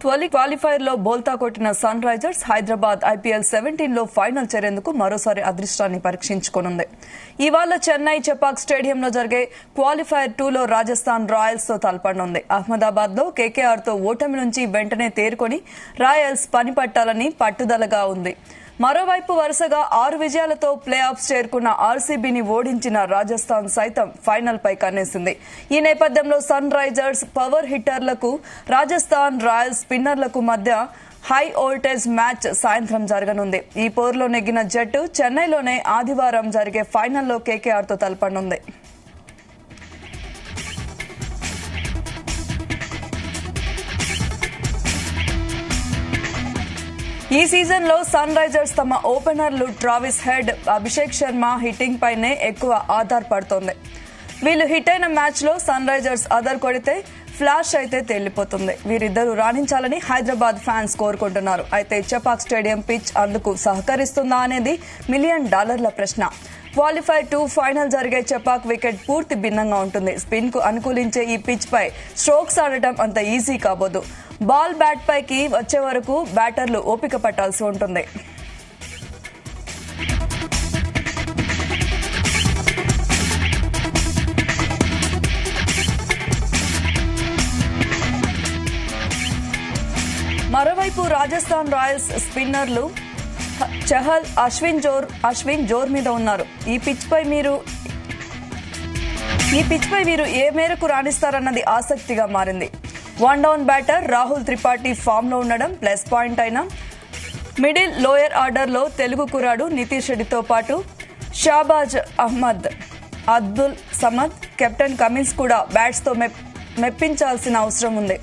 తొలి క్వాలిఫైర్ లో బోల్తా కొట్టిన సన్ రైజర్స్ హైదరాబాద్ ఐపీఎల్ 17 లో ఫైనల్ చేరేందుకు మరోసారి అదృష్టాన్ని పరీక్షించుకోనుంది. ఇవాళ చెన్నై చెపాక్ స్టేడియంలో జరిగే క్వాలిఫైర్ 2 లో రాజస్థాన్ రాయల్స్ తో తలపడనుంది. అహ్మదాబాద్ లో కేకేఆర్ తో ఓటమి నుంచి వెంటనే తేరుకొని రాయల్స్ పని పట్టాలని పట్టుదలగా ఉంది. మరోవైపు వరుసగా 6 విజయాలతో ప్లే ఆఫ్స్ చేరుకున్న ఆర్సీబీని ఓడించిన రాజస్థాన్ సైతం ఫైనల్ పై కన్నేసింది. ఈ నేపథ్యంలో సన్ రైజర్స్ పవర్ హిట్టర్లకు, రాజస్థాన్ రాయల్స్ స్పిన్నర్లకు మధ్య హై వోల్టేజ్ మ్యాచ్ సాయంత్రం జరగనుంది. ఈ పోరులో నెగ్గిన జట్టు చెన్నైలోనే ఆదివారం జరిగే ఫైనల్లో కేకేఆర్ తో తలపడనుంది. ఈ సీజన్ లో సన్ రైజర్స్ తమ ఓపెనర్లు Travis head, Abhishek Sharma hitting పైనే ఎక్కువ ఆధారపడుతోంది. వీళ్ళు హిట్ అయిన మ్యాచ్ లో సన్ రైజర్స్ అదర్ కొడితే ఫ్లాష్ అయితే తేలిపోతుంది. వీరిద్దరూ రాణించాలని హైదరాబాద్ ఫ్యాన్స్ కోరుకుంటున్నారు. అయితే చెపాక్ స్టేడియం పిచ్ అందుకు సహకరిస్తుందా అనేది $1 మిలియన్ ప్రశ్న. క్వాలిఫైర్ 2 ఫైనల్ జరిగే చెపాక్ వికెట్ పూర్తి భిన్నంగా ఉంటుంది. స్పిన్ కు అనుకూలించే ఈ పిచ్ పై స్ట్రోక్స్ ఆడటం అంత ఈజీ కాబోదు. బాల్ బ్యాట్ పైకి వచ్చే వరకు బ్యాటర్లు ఓపిక పట్టాల్సి ఉంటుంది. మరోవైపు రాజస్థాన్ రాయల్స్ స్పిన్నర్లు చహల్, అశ్విన్ జోర్ మీద ఉన్నారు. ఈ పిచ్ పై వీరు ఏ మేరకు రాణిస్తారన్నది ఆసక్తిగా మారింది. 1 down batter Rahul Tripathi form లో ఉండడం ప్లస్ పాయింట్ అయినా, మిడిల్ లోయర్ ఆర్డర్ లో తెలుగు కురాడు నితీష్ రెడ్డితో పాటు షాబాజ్ అహ్మద్, అబ్దుల్ సమద్, కెప్టెన్ కమిన్స్ కూడా బ్యాట్స్ తో మెప్పించాల్సిన అవసరం ఉంది.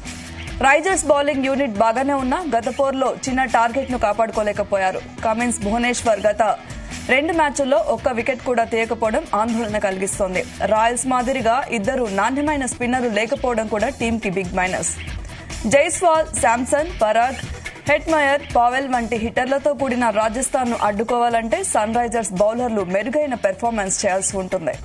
రైజర్స్ బౌలింగ్ యూనిట్ బాగానే ఉన్నా గత పోరులో చిన్న టార్గెట్ ను కాపాడుకోలేకపోయారు. కమిన్స్, భువనేశ్వర్ గత 2 మ్యాచ్ల్లో ఒక్క వికెట్ కూడా తీయకపోవడం ఆందోళన కలిగిస్తోంది. రాయల్స్ మాదిరిగా ఇద్దరు నాణ్యమైన స్పిన్నర్లు లేకపోవడం కూడా టీంకి big minus. Jaiswal, Samson, Parag, Hetmyer, Powell వంటి హిట్టర్లతో కూడిన రాజస్థాన్ ను అడ్డుకోవాలంటే సన్ రైజర్స్ బౌలర్లు మెరుగైన పెర్ఫార్మెన్స్ చేయాల్సి ఉంటుంది.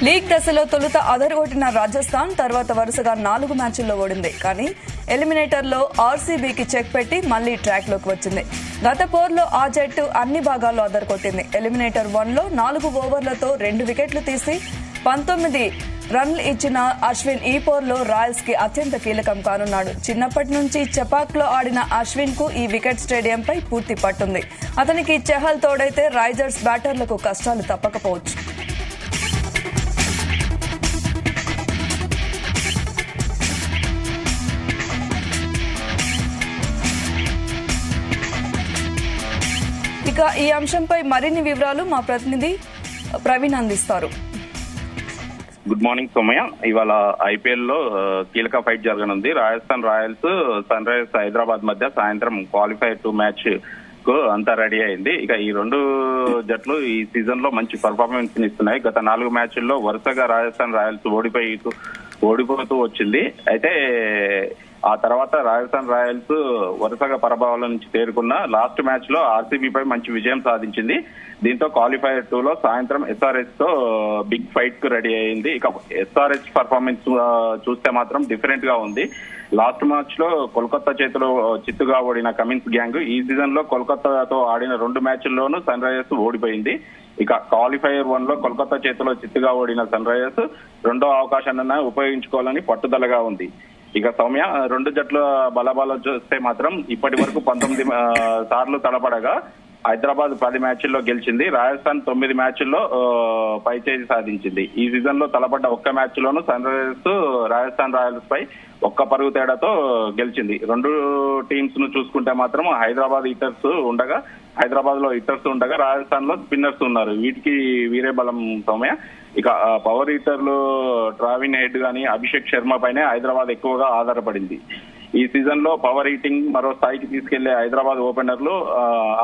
లీగ్ దశలో తొలుత అదరగొట్టిన రాజస్థాన్ తర్వాత వరుసగా 4 మ్యాచ్ల్లో ఓడింది. కానీ ఎలిమినేటర్లో ఆర్సీబీకి చెక్ పెట్టి మళ్లీ ట్రాక్ లోకి వచ్చింది. గత పోర్లో ఆ జట్టు అన్ని భాగాల్లో అదరగొట్టింది. ఎలిమినేటర్ 1లో 4 ఓవర్లతో 2 వికెట్లు తీసి 19 రన్లు ఇచ్చిన అశ్విన్ ఈ పోర్లో రాయల్స్ కి అత్యంత కీలకం కానున్నాడు. చిన్నప్పటి నుంచి చెపాక్ లో ఆడిన అశ్విన్ కు ఈ వికెట్ స్టేడియంపై పూర్తి పట్టుంది. అతనికి చహల్ తోడైతే రైజర్స్ బ్యాటర్లకు కష్టాలు తప్పకపోవచ్చు. ఇక ఈ అంశంపై మరిన్ని వివరాలు మా ప్రతినిధి ప్రవీణ్ అందిస్తారు. Good morning Somayya. ఇవాళ ఐపీఎల్ లో కీలక ఫైట్ జరగనుంది. Rajasthan Royals, Sunrisers Hyderabad మధ్య సాయంత్రం క్వాలిఫైర్ 2 మ్యాచ్ కు అంతా రెడీ అయింది. ఇక ఈ 2 జట్లు ఈ సీజన్ లో మంచి పర్ఫార్మెన్స్ ఇస్తున్నాయి. గత 4 మ్యాచ్ల్లో వరుసగా రాజస్థాన్ రాయల్స్ ఓడిపోతూ వచ్చింది. అయితే ఆ తర్వాత రాజస్థాన్ రాయల్స్ వరుసగా పరాభవాల నుంచి తేరుకున్న లాస్ట్ మ్యాచ్ లో ఆర్సీబీపై మంచి విజయం సాధించింది. దీంతో క్వాలిఫైర్ 2 లో సాయంత్రం ఎస్ఆర్హెచ్ తో బిగ్ ఫైట్ కు రెడీ అయింది. ఇక ఎస్ఆర్హెచ్ పర్ఫార్మెన్స్ చూస్తే మాత్రం డిఫరెంట్ గా ఉంది. లాస్ట్ మ్యాచ్ లో కోల్కతా చేతిలో చిత్తుగా ఓడిన కమిన్స్ గ్యాంగ్ ఈ సీజన్ లో కోల్కతాతో ఆడిన 2 మ్యాచ్ల్లోనూ సన్ రైజర్స్ ఓడిపోయింది. ఇక క్వాలిఫైర్ 1 లో కోల్కతా చేతిలో చిత్తుగా ఓడిన సన్ రైజర్స్ రెండో అవకాశాన్ని ఉపయోగించుకోవాలని పట్టుదలగా ఉంది. ఇక సౌమ్య, 2 జట్ల బలాబలాలు చూస్తే మాత్రం ఇప్పటి వరకు 19 సార్లు తలపడగా హైదరాబాద్ 10 మ్యాచ్ల్లో గెలిచింది. రాజస్థాన్ 9 మ్యాచ్ల్లో పైచేసి సాధించింది. ఈ సీజన్ లో తలపడ్డ ఒక్క మ్యాచ్ లోనూ సన్ రైజర్స్ రాజస్థాన్ రాయల్స్ పై 1 పరుగు తేడాతో గెలిచింది. 2 టీమ్స్ ను చూసుకుంటే మాత్రం హైదరాబాద్ లో హిట్టర్స్ ఉండగా రాజస్థాన్ లో స్పిన్నర్స్ ఉన్నారు. వీటికి వీరే బలం సౌమ్య. ఇక పవర్ హిట్టర్లు ట్రావిన్ హెడ్ గానీ, అభిషేక్ శర్మ పైనే హైదరాబాద్ ఎక్కువగా ఆధారపడింది. ఈ సీజన్ లో పవర్ హీటింగ్ మరో స్థాయికి తీసుకెళ్లే హైదరాబాద్ ఓపెనర్లు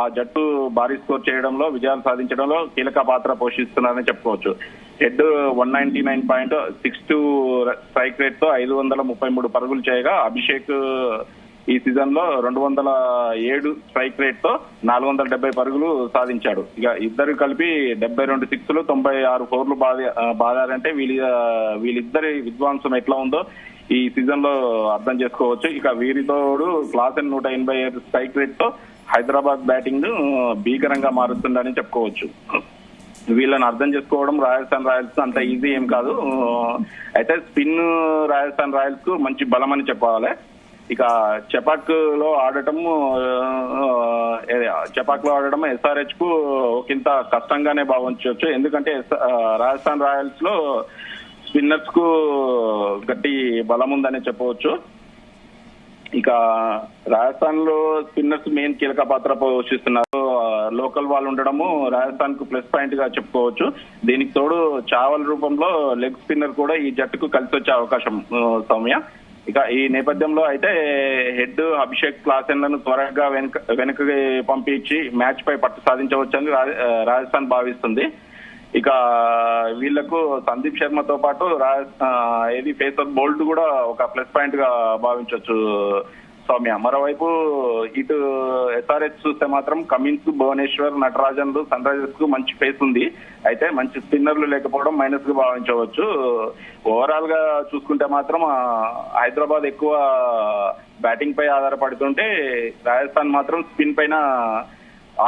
ఆ జట్టు భారీ స్కోర్ చేయడంలో, విజయాలు సాధించడంలో కీలక పాత్ర పోషిస్తున్నారని చెప్పుకోవచ్చు. హెడ్ 199.62 స్ట్రైక్ రేట్ తో 533 పరుగులు చేయగా, అభిషేక్ ఈ సీజన్ లో 207 స్ట్రైక్ రేట్ తో 470 పరుగులు సాధించాడు. ఇక ఇద్దరు కలిపి 72 సిక్స్లు 96 4లు బాదారంటే వీళ్ళిద్దరి విధ్వంసం ఎట్లా ఉందో ఈ సీజన్ లో అర్థం చేసుకోవచ్చు. ఇక వీరితోడు క్లాసెన్ 185 స్ట్రైక్ రేట్ తో హైదరాబాద్ బ్యాటింగ్ భీకరంగా మారుతుందని చెప్పుకోవచ్చు. వీళ్ళని అర్థం చేసుకోవడం రాజస్థాన్ రాయల్స్ అంత ఈజీ ఏం కాదు. అయితే స్పిన్ రాజస్థాన్ రాయల్స్ కు మంచి బలం అని చెప్పాలి. ఇక చెపాక్ లో ఆడటం SRH కు ఒకంత కష్టంగానే భావించవచ్చు. ఎందుకంటే రాజస్థాన్ రాయల్స్ లో స్పిన్నర్స్ కు గట్టి బలం ఉందని చెప్పవచ్చు. ఇక రాజస్థాన్ లో స్పిన్నర్స్ మెయిన్ కీలక పాత్ర పోషిస్తున్నారు. లోకల్ వాళ్ళు ఉండడము రాజస్థాన్ కు ప్లస్ పాయింట్ గా చెప్పుకోవచ్చు. దీనికి తోడు చావల్ రూపంలో లెగ్ స్పిన్నర్ కూడా ఈ జట్టుకు కలిసి వచ్చే అవకాశం సౌమ్య. ఇక ఈ నేపథ్యంలో అయితే హెడ్ అభిషేక్ క్లాసెన్లను త్వరగా వెనక్కి పంపించి మ్యాచ్ పై పట్టు సాధించవచ్చని రాజస్థాన్ భావిస్తుంది. ఇక వీళ్లకు సందీప్ శర్మతో పాటు ఫేసర్ బోల్ట్ కూడా ఒక ప్లస్ పాయింట్ గా భావించవచ్చు సౌమ్య. మరోవైపు ఇటు SRH చూస్తే మాత్రం కమిన్స్, భువనేశ్వర్, నటరాజన్లు, సన్ రైజర్స్ కు మంచి ఫేస్ ఉంది. అయితే మంచి స్పిన్నర్లు లేకపోవడం మైనస్ గా భావించవచ్చు. ఓవరాల్ గా చూసుకుంటే మాత్రం హైదరాబాద్ ఎక్కువ బ్యాటింగ్ పై ఆధారపడుతుంటే రాజస్థాన్ మాత్రం స్పిన్ పైన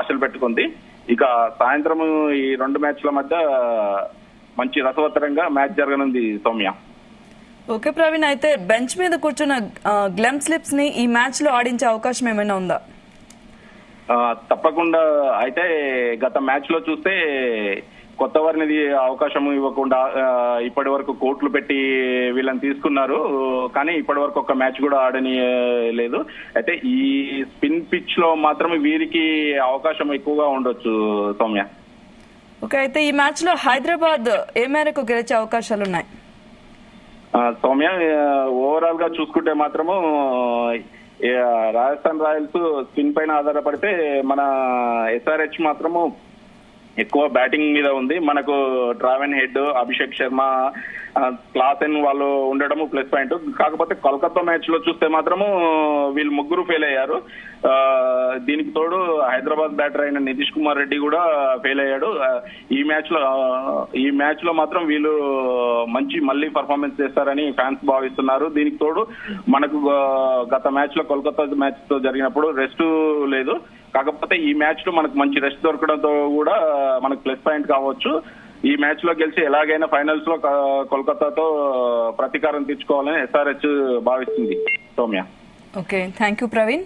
ఆశలు పెట్టుకుంది. ఇక సాయంత్రం ఈ 2 మ్యాచ్ల మధ్య మంచి రసవత్తరంగా మ్యాచ్ జరగనుంది సౌమ్య. ఓకే ప్రవీణ్, అయితే బెంచ్ మీద కూర్చున్న గ్లెమ్ స్లిప్స్ ని ఈ మ్యాచ్ లో ఆడించే అవకాశం ఏమైనా ఉందా? తప్పకుండా. అయితే గత మ్యాచ్ లో చూస్తే కొత్త వారిని అవకాశం ఇవ్వకుండా ఇప్పటి వరకు కోట్లు పెట్టి వీళ్ళని తీసుకున్నారు. కానీ ఇప్పటి వరకు ఒక మ్యాచ్ కూడా ఆడని లేదు. అయితే ఈ స్పిన్ పిచ్ లో మాత్రం వీరికి అవకాశం ఎక్కువగా ఉండొచ్చు సౌమ్య. ఓకే, అయితే ఈ మ్యాచ్ లో హైదరాబాద్ ఏ మేరకు గెలిచే అవకాశాలు ఉన్నాయి? సౌమ్య, ఓవరాల్ గా చూసుకుంటే మాత్రము రాజస్థాన్ రాయల్స్ స్పిన్ పైన ఆధారపడితే మన SRH మాత్రము ఎక్కువ బ్యాటింగ్ మీద ఉంది. మనకు ట్రావెన్ హెడ్, అభిషేక్ శర్మ, క్లాసెన్ వాళ్ళు ఉండడము ప్లస్ పాయింట్. కాకపోతే కోల్కతా మ్యాచ్ లో చూస్తే మాత్రము వీళ్ళు ముగ్గురు ఫెయిల్ అయ్యారు. దీనికి తోడు హైదరాబాద్ బ్యాటర్ అయిన నితీష్ కుమార్ రెడ్డి కూడా ఫెయిల్ అయ్యాడు. ఈ మ్యాచ్ లో మాత్రం వీళ్ళు మళ్ళీ పర్ఫార్మెన్స్ చేస్తారని ఫ్యాన్స్ భావిస్తున్నారు. దీనికి తోడు మనకు గత మ్యాచ్ లో కోల్కతా మ్యాచ్ తో జరిగినప్పుడు రెస్ట్ లేదు. కాకపోతే ఈ మ్యాచ్ లో మనకు మంచి రెస్ట్ దొరకడంతో కూడా మనకు ప్లస్ పాయింట్ కావచ్చు. ఈ మ్యాచ్ లో గెలిచి ఎలాగైనా ఫైనల్స్ లో కోల్కతాతో ప్రతీకారం తీర్చుకోవాలని SRH భావిస్తుంది Soumya. Okay, thank you Praveen.